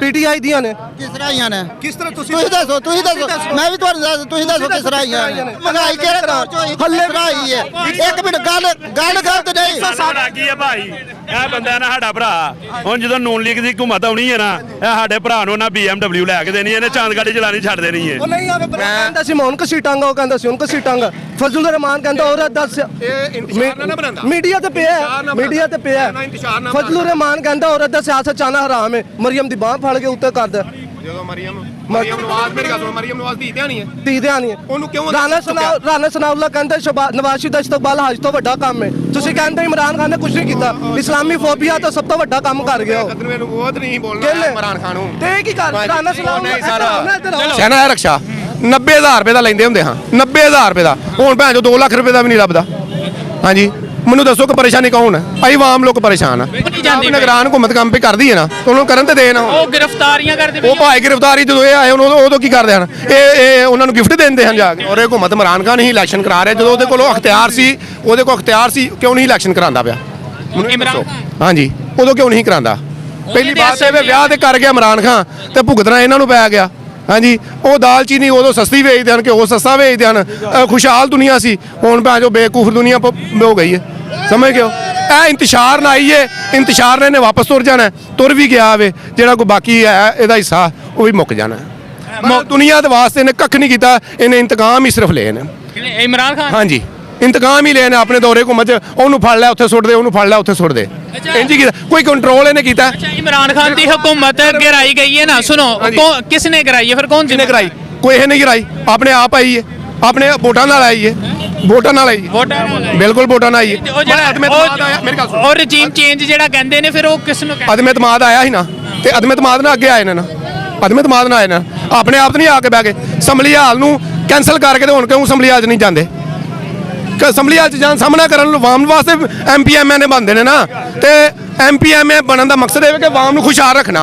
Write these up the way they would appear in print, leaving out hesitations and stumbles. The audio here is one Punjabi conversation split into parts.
ਪੀਟੀਆਈ ਦੀਆਂ ਨੇ। ਕਿਸ ਤਰ੍ਹਾਂ ਆਈਆਂ ਨੇ? ਕਿਸ ਤਰ੍ਹਾਂ ਤੁਸੀਂ ਦੱਸੋ ਮੈਂ ਵੀ ਤੁਹਾਨੂੰ ਦੱਸ ਤੁਸੀਂ ਦੱਸੋ ਕਿਸ ਤਰ੍ਹਾਂ ਆਈਆਂ ਨੇ? ਮਹਿੰਗਾਈ ਕਿਹੜੇ ਦੌਰ ਚ ਹੋਈ? ਹੱਲੇ ਆਈ ਹੈ। ਇੱਕ ਮਿੰਟ ਗੱਲ ਗਲਤ ਨਹੀਂ ਸਾਡਾ ਕੀ ਹੈ ਭਾਈ, ਇਹ ਬੰਦਾ ਨਾ ਸਾਡਾ ਭਰਾ ਹੁਣ ਜਦੋਂ ਨੂਨ ਲੀਗ ਦੀ ਹਕੂਮਤ ਆਉਣੀ ਹੈ ਨਾ, ਇਹ ਸਾਡੇ ਭਰਾ ਨੂੰ ਨਾ BMW ਲੈ ਕੇ ਦੇਣੀ, ਇਹਨੇ ਚਾਂਦ ਗਾੜੀ ਚਲਾਣੀ ਛੱਡ ਦੇਣੀ ਹੈ। ਉਹ ਨਹੀਂ ਆਵੇ ਕਹਿੰਦਾ ਸੀ ਮੈਂ ਹੁਣ ਕਸੀਟਾਂਗਾ, ਉਹ ਕਹਿੰਦਾ ਸੀ ਹੁਣ ਕਸੀਟਾਂਗਾ। ਫਜ਼ਲ ਰਹਿਮਾਨ ਕਹਿੰਦਾ ਔਰਤ ਦੱਸ ਮੀਡੀਆ ਤੇ ਪਿਆ, ਮੀਡੀਆ ਤੇ ਪਿਆ। ਫਜ਼ਲ ਰਹਿਮਾਨ ਕਹਿੰਦਾ ਔਰਤ ਦਾ ਸਿਆਸਤ ਚਾਹਨਾ ਹਰਾਮ ਹੈ। ਮਰੀਮ ਦੀ ਬਾਹ ਫੜ ਕੇ ਉੱਤੇ ਕਰਦਾ। ਜਦੋਂ ਮਰੀਮ ਨਵਾਜ਼ ਮੇਰੀ ਗੱਲ ਸੁਣੋ, ਮਰੀਮ ਨਵਾਜ਼ ਦੀ ਧਿਆਨੀ ਹੈ, ਧੀ ਉਹਨੂੰ ਕਿਉਂ ਰਾਣਾ ਸਨਾਉल्ला ਕਹਿੰਦਾ ਨਵਾਜ਼ ਸ਼ਰੀਫ ਦਾ ਇਸਤਕਬਾਲ ਹਜ ਤੋਂ ਵੱਡਾ ਕੰਮ ਹੈ। ਤੁਸੀਂ ਕਹਿੰਦੇ ਇਮਰਾਨ ਖਾਨ ਨੇ ਕੁਝ ਨਹੀਂ ਕੀਤਾ, ਇਸਲਾਮੀ ਫੋਬੀਆ ਤਾਂ ਸਭ ਤੋਂ ਵੱਡਾ ਕੰਮ ਕਰ ਗਿਆ। ਕਦਮੇ ਨੂੰ ਬਹੁਤ ਨਹੀਂ ਬੋਲਣਾ ਇਮਰਾਨ ਖਾਨ ਨੂੰ। ਤੇ ਕੀ ਕਰ ਰਾਣਾ ਸਨਾਉल्ला ਸੈਨਾ ਰਕਸ਼ਾ 90000 ਰੁਪਏ ਦਾ ਲੈਂਦੇ ਹੁੰਦੇ ਹਾਂ, 90000 ਰੁਪਏ ਦਾ। ਹੁਣ ਭੈਣ ਜੋ 2 ਲੱਖ ਰੁਪਏ ਦਾ ਵੀ ਨਹੀਂ ਲੱਭਦਾ। ਹਾਂਜੀ ਮੈਨੂੰ ਦੱਸੋ ਕਿ ਪਰੇਸ਼ਾਨੀ ਕੌਣ ਹੈ? ਅਸੀਂ ਆਮ ਲੋਕ ਪਰੇਸ਼ਾਨ ਆ। ਨਿਗਰਾਨ ਹੁਕੂਮਤ ਕੰਮ ਵੀ ਕਰਦੀ ਹੈ ਨਾ, ਉਹਨੂੰ ਕਰਨ ਤੇ ਦੇਣ। ਉਹ ਗ੍ਰਿਫਤਾਰੀਆਂ ਕਰਦੇ ਉਹ ਭਾਈ ਗ੍ਰਿਫਤਾਰੀ ਜਦੋਂ ਇਹ ਆਏ ਉਦੋਂ ਕੀ ਕਰਦੇ ਹਨ? ਇਹ ਉਹਨਾਂ ਨੂੰ ਗਿਫਟ ਦਿੰਦੇ ਹਨ ਜਾ ਕੇ। ਔਰ ਇਹ ਹੁਕੂਮਤ ਇਮਰਾਨ ਖਾਨ ਹੀ ਇਲੈਕਸ਼ਨ ਕਰਾ ਰਿਹਾ, ਜਦੋਂ ਉਹਦੇ ਕੋਲ ਅਖਤਿਆਰ ਸੀ, ਕਿਉਂ ਨਹੀਂ ਇਲੈਕਸ਼ਨ ਕਰਾਉਂਦਾ ਪਿਆ? ਇਮਰਾਨ ਹਾਂਜੀ ਉਦੋਂ ਕਿਉਂ ਨਹੀਂ ਕਰਾਉਂਦਾ? ਪਹਿਲੀ ਬਾਤ ਇਹ ਵਿਆਹ ਤੇ ਕਰ ਗਿਆ ਇਮਰਾਨ ਖਾਨ ਤੇ ਭੁਗਤਣਾ ਇਹਨਾਂ ਨੂੰ ਪੈ ਗਿਆ। ਹਾਂਜੀ ਉਹ ਦਾਲਚੀਨੀ ਉਦੋਂ ਸਸਤੀ ਵੇਚਦੇ ਹਨ ਕਿ ਉਹ ਸਸਤਾ ਵੇਚਦੇ ਹਨ। ਖੁਸ਼ਹਾਲ ਦੁਨੀਆ ਸੀ, ਹੁਣ ਭਾਂ ਜੋ ਬੇਵਕੂਫ ਦੁਨੀਆ ਹੋ ਗਈ ਹੈ। ਸਮਝ ਗਏ? ਇਹ ਇੰਤਸ਼ਾਰ ਨਾ ਆਈਏ, ਇੰਤਸ਼ਾਰ ਨੇ ਵਾਪਸ ਤੁਰ ਜਾਣਾ, ਤੁਰ ਵੀ ਗਿਆ ਵੇ। ਜਿਹੜਾ ਕੋਈ ਬਾਕੀ ਹੈ ਇਹਦਾ ਹਿੱਸਾ ਉਹ ਵੀ ਮੁੱਕ ਜਾਣਾ। ਦੁਨੀਆ ਦੇ ਵਾਸਤੇ ਇਹਨੇ ਕੱਖ ਨਹੀਂ ਕੀਤਾ, ਇਹਨੇ ਇੰਤਕਾਮ ਹੀ ਸਿਰਫ ਲਏ ਨੇ ਇਮਰਾਨ ਖਾਨ। ਹਾਂਜੀ ਇੰਤਕਾਮ ਹੀ ਲਏ ਨੇ ਆਪਣੇ ਦੌਰੇ ਘੁੰਮਤ ਚ। ਉਹਨੂੰ ਫੜ ਲਿਆ ਉੱਥੇ ਸੁੱਟ ਦੇ, ਉਹਨੂੰ ਫੜ ਲਿਆ ਉੱਥੇ ਸੁੱਟ ਦੇ। ਇੰਜ ਕੀਤਾ, ਕੋਈ ਕੰਟਰੋਲ ਇਹਨੇ ਕੀਤਾ? अच्छा इमरान खान की हुकूमत गिराई गई है ना, सुनो किसने गिराई है फिर? कौन किसने गिराई? कोई नहीं गिराई, अपने आप आई है, अपने वोटां नाल आई है, वोटां नाल आई है, बिल्कुल वोटां नाल आई है। और रजीम चेंज जेड़ा कहंदे ने फिर वो किस नु कहंदे? अदम इतमाद आया ही ना, ते अदम इतमाद नाल अगे आए ने ना, अदम इतमाद नाल आए ना, अपने आप नहीं आके बह गए। असैंबली हाल नूं कैंसल करके ते हुण क्यों असैंबली हाल च नहीं जांदे? असैंबली हाल च जान सामना करन आवाम वास्ते MP MN बनते हैं ना, तो MP MN बनने का मकसद है कि आवाम को खुशहाल रखना।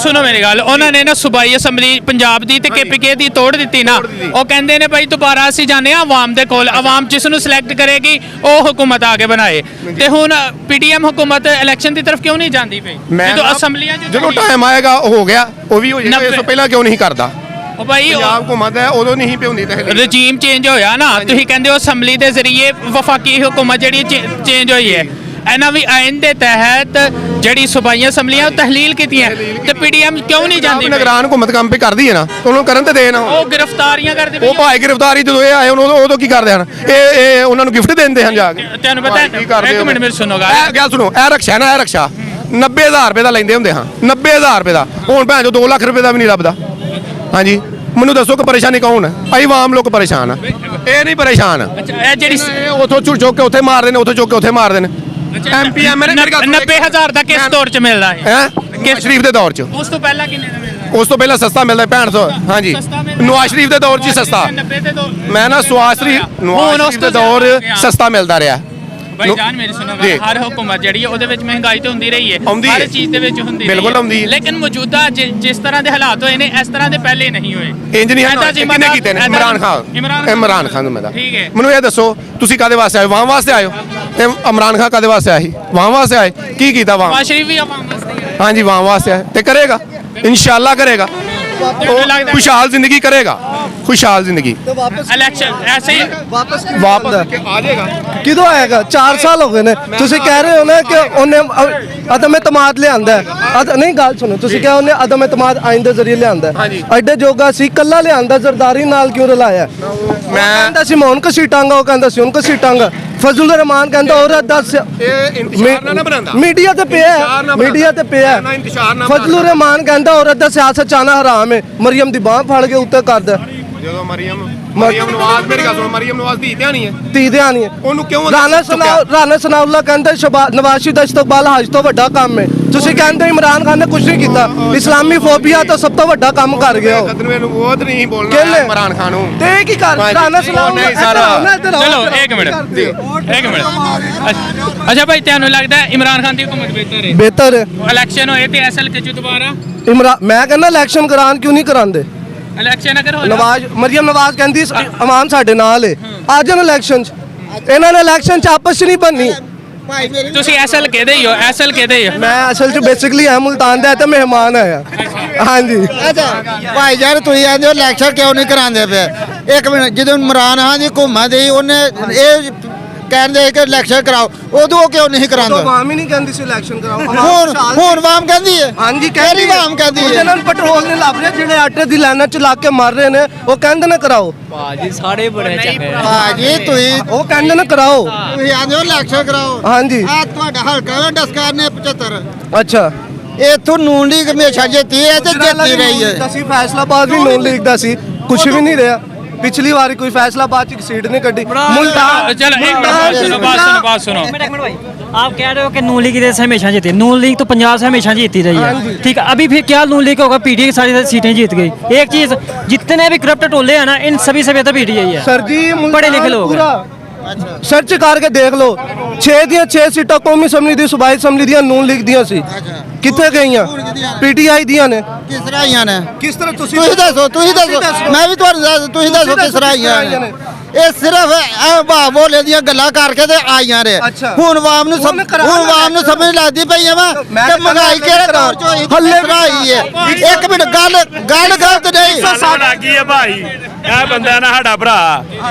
सुनो मेरी गल, उन्होंने ना सूबाई असैंबली पंजाब की KPK की तोड़ दी ना। वो कहते हैं भाई दोबारा असीं जाने आवाम दे कोल, आवाम जिसनूं सिलेक्ट करेगी वो हुकूमत आगे बनाए। तो हुण PDM हुकूमत इलैक्शन की तरफ क्यों नहीं जाती पई? जो असैंबलियां जो टाइम आएगा हो गया, वो भी हो जाएगा। इस तो पहला क्यों नहीं करता? ਪੰਜਾਬ ਹੁਕੂਮਤ ਹੈ ਉਦੋਂ ਨਹੀਂ ਪਿਉਂਦੀ ਤੇ ਰਜੀਮ ਚੇਂਜ ਹੋਇਆ ਨਾ। ਤੁਸੀਂ ਕਹਿੰਦੇ ਹੋ ਅਸੈਂਬਲੀ ਦੇ ਜ਼ਰੀਏ ਵਫਾਕੀ ਹੁਕੂਮਤ ਜਿਹੜੀ ਚੇਂਜ ਹੋਈ ਹੈ, ਇਹਨਾਂ ਵੀ ਆਇਨ ਦੇ ਤਹਿਤ ਜਿਹੜੀ ਸੂਬਾਈਆਂ ਅਸੈਂਬਲੀਆਂ ਤਹਿਲੀਲ ਕੀਤੀਆਂ, ਤੇ PDM ਕਿਉਂ ਨਹੀਂ ਜਾਂਦੀ? ਨਿਗਰਾਨ ਹੁਕੂਮਤ ਕੰਮ ਵੀ ਕਰਦੀ ਹੈ ਨਾ, ਉਹਨੂੰ ਕਰਨ ਤੇ ਦੇਣ। ਉਹ ਗ੍ਰਿਫਤਾਰੀਆਂ ਕਰਦੇ, ਉਹ ਭਾਈ ਗ੍ਰਿਫਤਾਰੀ ਜਦੋਂ ਇਹ ਆਏ ਉਦੋਂ ਕੀ ਕਰਦੇ ਹਨ? ਇਹ ਉਹਨਾਂ ਨੂੰ ਗਿਫਟ ਦਿੰਦੇ ਹਨ ਜਾ ਕੇ। ਤੁਹਾਨੂੰ ਪਤਾ ਹੈ? ਇੱਕ ਮਿੰਟ ਮੇਰੀ ਸੁਣੋ ਗੱਲ ਸੁਣੋ। ਇਹ ਰਕਸ਼ਾ ਨਾ, ਇਹ ਰਕਸ਼ਾ 90000 ਰੁਪਏ ਦਾ ਲੈਂਦੇ ਹੁੰਦੇ ਹਾਂ, 90000 ਰੁਪਏ ਦਾ। ਹੁਣ ਭੈਣ ਜੋ 2 ਲੱਖ ਰੁਪਏ ਦਾ ਵੀ ਨਹੀਂ ਲੱਭਦਾ। ਹਾਂਜੀ ਮੈਨੂੰ ਦੱਸੋ ਕਿ ਪਰੇਸ਼ਾਨੀ ਕੌਣ ਹੈ? ਅਸੀਂ ਆਮ ਲੋਕ ਪਰੇਸ਼ਾਨ ਆ, ਇਹ ਨਹੀਂ ਪਰੇਸ਼ਾਨ। ਇਹ ਜਿਹੜੀ ਉਥੋਂ ਚੁੱਕ ਕੇ ਉੱਥੇ ਮਾਰਦੇ ਨੇ, ਉੱਥੋਂ ਚੁੱਕ ਕੇ ਉੱਥੇ ਮਾਰਦੇ ਨੇ। MP MN 90000 ਦਾ ਕਿਸ ਦੌਰ ਚ ਮਿਲਦਾ ਹੈ? ਨਵਾਜ਼ ਸ਼ਰੀਫ ਦੇ ਦੌਰ ਚ। ਉਸ ਤੋਂ ਪਹਿਲਾਂ ਕਿੰਨੇ ਦਾ ਮਿਲਦਾ? ਉਸ ਤੋਂ ਪਹਿਲਾਂ ਸਸਤਾ ਮਿਲਦਾ 6500। ਹਾਂਜੀ ਨਵਾਜ਼ ਸ਼ਰੀਫ ਦੇ ਦੌਰ 'ਚ ਸਸਤਾ। ਮੈਂ ਨਾ ਨਵਾਜ਼ ਸ਼ਰੀਫ ਦੇ ਦੌਰ ਸਸਤਾ ਮਿਲਦਾ ਰਿਹਾ। भाई जान मेरी सुनो, हर हुकूमत ਜਿਹੜੀ ਉਹਦੇ ਵਿੱਚ ਮਹਿੰਗਾਈ ਤੇ ਹੁੰਦੀ ਰਹੀ ਹੈ, ਹਰ ਚੀਜ਼ ਦੇ ਵਿੱਚ ਹੁੰਦੀ ਬਿਲਕੁਲ ਹੁੰਦੀ ਹੈ। ਲੇਕਿਨ ਮੌਜੂਦਾ ਜਿਸ ਤਰ੍ਹਾਂ ਦੇ ਹਾਲਾਤ ਹੋਏ ਨੇ, ਇਸ ਤਰ੍ਹਾਂ ਦੇ ਪਹਿਲੇ ਨਹੀਂ ਹੋਏ। ਇੰਜ ਨਹੀਂ ਕਿੰਨੇ ਕੀਤੇ ਨੇ? ਇਮਰਾਨ ਖਾਨ ਨੂੰ ਮੈਂ ਠੀਕ ਹੈ। ਮੈਨੂੰ ਇਹ ਦੱਸੋ ਤੁਸੀਂ ਕਾਦੇ ਵਾਸਤੇ ਆਏ? ਵਾਮ ਵਾਸਤੇ ਆਇਓ? ਤੇ ਇਮਰਾਨ ਖਾਨ ਕਾਦੇ ਵਾਸਤੇ ਆਇਆ ਸੀ? ਵਾਮ ਵਾਸਤੇ ਆਏ। ਕੀ ਕੀਤਾ ਵਾਮ? ਨਵਾਜ਼ ਸ਼ਰੀਫ ਵੀ ਆਵਾਮ ਵਾਸਤੇ। ਹਾਂਜੀ ਵਾਮ ਵਾਸਤੇ ਆਏ ਤੇ ਕਰੇਗਾ, ਇਨਸ਼ਾਅੱਲਾ ਕਰੇਗਾ। खुशहाल जिंदगी करेगा, खुशहाल जिंदगी। इलेक्शन ऐसे ही वापस आ जाएगा। किदों आएगा? 4 साल हो गए ने। तुसी कह रहे हो ना कि उन्हें अदम इतमाद लियांदा है। नहीं गल सुनो, तुसी क्या उन्हें अदम इतमाद आइन दे जरिए लियांदा है? एडे जोगा सी कल्ला लियांदा, जरदारी नाल क्यों रलाया? मैं कहंदा सी मैं हुण घसीटांगा, वो कहंदा सी हुण घसीटांगा। फजल रहमान कहंदा औरत दस मीडिया ते पिया, मीडिया ते पिया। फजल रहमान कहंदा औरत दा सियासत चाहना हराम है। मरियम दी बाह फड़ के उत्ते कर दे। ਜਦੋਂ ਮਰੀਮ ਨਵਾਜ਼ ਮੇਰੀ ਗੱਲ ਸੁਣੋ, ਮਰੀਮ ਨਵਾਜ਼ ਦੀ ਧਿਆਨੀ ਹੈ, ਧਿਆਨੀ ਹੈ। ਉਹਨੂੰ ਕਿਉਂ ਰਾਣਾ ਸਨਾਉल्ला ਕਹਿੰਦਾ ਨਵਾਜ਼ ਸ਼ਰੀਫ ਦਾ ਇਸਤਕਬਾਲ ਹਜ ਤੋਂ ਵੱਡਾ ਕੰਮ ਹੈ। ਤੁਸੀਂ ਕਹਿੰਦੇ ਇਮਰਾਨ ਖਾਨ ਨੇ ਕੁਝ ਨਹੀਂ ਕੀਤਾ, ਇਸਲਾਮੀ ਫੋਬੀਆ ਤਾਂ ਸਭ ਤੋਂ ਵੱਡਾ ਕੰਮ ਕਰ ਗਿਆ। ਕਦਮੇ ਨੂੰ ਬਹੁਤ ਨਹੀਂ ਬੋਲਣਾ ਇਮਰਾਨ ਖਾਨ ਨੂੰ। ਤੇ ਕੀ ਕਰ ਰਾਣਾ ਸਨਾਉल्ला? ਚਲੋ ਇੱਕ ਮਿੰਟ। ਅੱਛਾ ਭਾਈ, ਤੁਹਾਨੂੰ ਲੱਗਦਾ ਇਮਰਾਨ ਖਾਨ ਦੀ ਹੁਕੂਮਤ ਬਿਹਤਰ ਹੈ? ਬਿਹਤਰ ਹੈ। ਇਲੈਕਸ਼ਨ ਹੋਏ ਤੇ ਅਸਲ ਕਿ ਦੁਬਾਰਾ ਮੈਂ ਕਹਿੰਦਾ ਇਲੈਕਸ਼ਨ ਕਰਾਉਣ ਕਿਉਂ ਨਹੀਂ ਕਰਾਉਂਦੇ? ਇਲੈਕਸ਼ਨ ਅਗਰ ਮਰੀਮ ਨਵਾਜ਼ ਕਹਿੰਦੀ ਆਵਾਮ ਸਾਡੇ ਨਾਲ ਹੈ। ਆ ਜਾਣ ਇਲੈਕਸ਼ਨ 'ਚ। ਇਹਨਾਂ ਨੇ ਇਲੈਕਸ਼ਨ 'ਚ ਆਪਸ 'ਚ ਨਹੀਂ ਬਣਨੀ। ਭਾਈ ਮੇਰੀ ਤੁਸੀਂ ਐਸਐਲ ਕਿਹਦੇ ਹੀ ਹੋ ਐਸਐਲ ਕਿਹਦੇ ਹੀ ਹੋ ਮੈਂ ਅਸਲ 'ਚ ਬੇਸਿਕਲੀ ਆ ਮੁਲਤਾਨ ਦਾ ਤੇ ਮਹਿਮਾਨ ਆਇਆ ਹਾਂਜੀ ਅੱਛਾ ਭਾਈ ਜਾਨ ਤੁਸੀਂ ਆਂਦੇ ਹੋ ਇਲੈਕਸ਼ਨ ਕਿਉਂ ਨਹੀਂ ਕਰਾਉਂਦੇ ਪਏ ਇੱਕ ਮਿੰਟ ਜਦੋਂ ਇਮਰਾਨ ਖਾਨ ਦੀ ਘੁੰਮਾ ਦੀ ਉਹਨੇ ਇਹ ਕਹਿੰਦੇ ਕਿ ਇਲੈਕਸ਼ਨ ਕਰਾਓ ਉਦੋਂ ਉਹ ਕਿਉਂ ਨਹੀਂ ਕਰਾਉਂਦਾ ਆਵਾਮ ਹੀ ਨਹੀਂ ਕਹਿੰਦੀ ਸੀ ਇਲੈਕਸ਼ਨ ਕਰਾਓ ਹੁਣ ਵਾਮ ਕਹਿੰਦੀ ਹੈ ਹਾਂਜੀ ਕਿਹੜੀ ਵਾਮ ਕਹਿੰਦੀ ਹੈ ਜਿਹਨਾਂ ਨੂੰ ਪੈਟਰੋਲ ਨਹੀਂ ਲੱਭ ਰਿਹਾ ਜਿਹੜੇ ਆਟੇ ਦੀ ਲਾਈਨਾਂ 'ਚ ਲਾ ਕੇ ਮਰ ਰਹੇ ਨੇ ਉਹ ਕਹਿੰਦੇ ਨੇ ਕਰਾਓ ਭਾਜੀ ਸਾਰੇ ਬੜੇ ਚੰਗੇ ਆ। ਭਾਜੀ ਤੁਸੀਂ ਉਹ ਕਹਿੰਦੇ ਨੇ ਕਰਾਓ ਤੁਸੀਂ ਆਂਦੇ ਹੋ ਇਲੈਕਸ਼ਨ ਕਰਾਓ ਹਾਂਜੀ ਆ ਤੁਹਾਡਾ ਹਲਕਾ ਵਾ ਡਸਕਾਰ ਨੇ 75 ਅੱਛਾ ਇਥੋਂ ਨੂਨ ਲੀਗ ਹਮੇਸ਼ਾ ਜਿੱਤੀ ਹੈ ਤੇ ਜਿੱਤੀ ਰਹੀ ਹੈ ਅਸੀਂ ਫੈਸਲਾਬਾਦ ਵੀ ਨੂਨ ਲੀਗ ਦਾ ਸੀ ਕੁਝ ਵੀ ਨਹੀਂ ਰਿਹਾ ਪਿਛਲੀ ਵਾਰੀ ਕੋਈ ਫੈਸਲਾਬਾਦ 'ਚ ਸੀਟ ਨਹੀਂ ਕੱਢੀ ਮੁਲਤਾਨ चलो एक मिनट बात सुनो एक मिनट भाई आप कह रहे हो कि नून लीग इधर से हमेशा जीती नून लीग तो पंजाब से हमेशा जीती रही है ठीक है अभी फिर क्या नून लीग होगा पीटीआई की सारी सीटें जीत गई एक चीज जितने भी करप्ट टोले हैं ना इन सभी से बेहतर पीटीआई है ਸਰ ਜੀ ਪੜ੍ਹੇ ਲਿਖੇ ਲੋਕ ਪੂਰਾ ਸਰਚ ਕਰਕੇ ਦੇਖ ਲਓ 6 ਦੀਆਂ 6 ਸੀਟਾਂ ਕੌਮੀ ਅਸੈਂਬਲੀ ਦੀ ਸੂਬਾਈ ਅਸੈਂਬਲੀ ਦੀਆਂ ਨੂਨ ਲੀਗ ਦੀਆਂ ਸੀ ਕਿੱਥੇ ਗਈਆਂ ਪੀਟੀਆਈ ਦੀਆਂ ਨੇ ਕਿਸ ਤਰ੍ਹਾਂ ਆਈਆਂ ਨੇ ਕਿਸ ਤਰ੍ਹਾਂ ਤੁਸੀਂ ਦੱਸੋ ਮੈਂ ਵੀ ਤੁਹਾਨੂੰ ਦੱਸ ਤੁਸੀਂ ਦੱਸੋ ਕਿਸ ਤਰ੍ਹਾਂ ਆਈਆਂ ਨੇ ਇਹ ਸਿਰਫ ਇਹ ਬਾਹ ਬੋਲੇ ਦੀਆਂ ਗੱਲਾਂ ਕਰਕੇ ਤੇ ਆਈਆਂ ਨੇ ਅੱਛਾ। ਹੁਣ ਵਾਮ ਨੂੰ ਹੁਣ ਕਰਾ ਹੁਣ ਵਾਮ ਨੂੰ ਸਮਝ ਲੱਗਦੀ ਪਈ ਆ ਵਾ ਮੈਂ ਤੇ ਤਾਂ ਮਹਿੰਗਾਈ ਕਿਹੜੇ ਕਰਾ- ਦੌਰ ਚ ਹੋਈ ਹੱਲੇ ਹੱਲੇ ਆਈ ਹੈ ਇੱਕ ਮਿੰਟ ਗੱਲ ਗਲਤ ਨਹੀਂ ਸਾਡਾ ਕੀ ਹੈ ਭਾਈ ਇਹ ਬੰਦਾ ਨਾ ਸਾਡਾ ਭਰਾ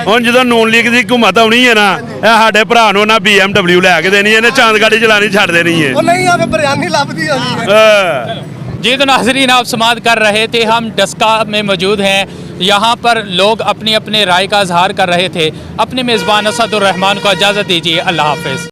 ਹੁਣ ਜਦੋਂ ਨੂਨ ਲੀਗ ਦੀ ਹਕੂਮਤ ਆਉਣੀ ਹੈ ਨਾ ਇਹ ਸਾਡੇ ਭਰਾ ਨੂੰ ਨਾ BMW ਲੈ ਕੇ ਦੇਣੀ ਇਹਨੇ ਚਾਂਦ ਗਾੜੀ ਚਲਾਣੀ ਛੱਡ ਦੇਣੀ ਹੈ ਉਹ ਨਹੀਂ ਆਵੇ ਬਿਰਿਆਨੀ ਲੱਭਦੀ ਹੋਣੀ ਹਾਂ। जी तो नाजरीन आप समात कर रहे थे हम डस्का में मौजूद हैं यहाँ पर लोग अपनी अपनी राय का इजहार कर रहे थे अपने मेज़बान असदुर रहमान को इजाज़त दीजिए अल्लाह हाफिज़।